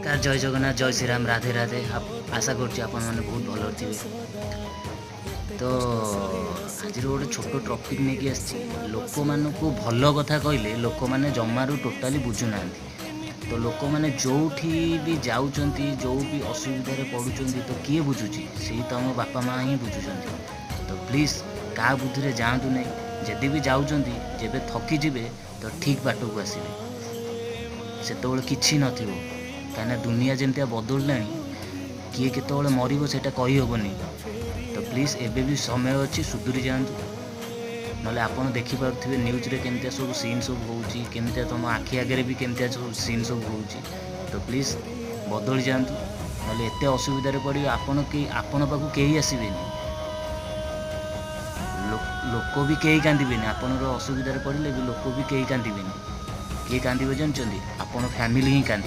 Car जय जगन्नाथ जय श्रीराम राधे राधे। आशा करुँच आपण मैंने बहुत भल थे। तो आज गोटे छोट टॉपिक नहीं कि लोक मान भल कथा कहले लोक मैंने जमारू टोटाली बुझुना। तो लोक मैंने जो भी जाऊँच जो भी असुविधा पड़ुं तो किए बुझुची से तो आम बापा माँ ही बुझुं। तो प्लीज़ क्या बुद्धि में जातु नहीं। जदि भी जाऊँच जब थकिजे तो ठीक बाट को आसवे से कि नथिबो कहीं दुनिया जमती बदलला किए केतବେଳେ मरब से कहीहबनी। तो प्लीज़ एबे भी समय अच्छी सुधुरी जातु ना आपड़ देखिपे न्यूज रे केमतिया सब सीन सब होमतिया तुम आखि आगे भी केमतिया सब सीन सब हो। तो प्लीज़ बदली जातु ना एत असुविधा पड़े आपण पाक कहीं आसबेनि लोक भी कहीं कांदे आपण असुविधा पड़े भी लोक भी कहीं कांदे किए कांदे जानते आपण फैमिली ही कांद।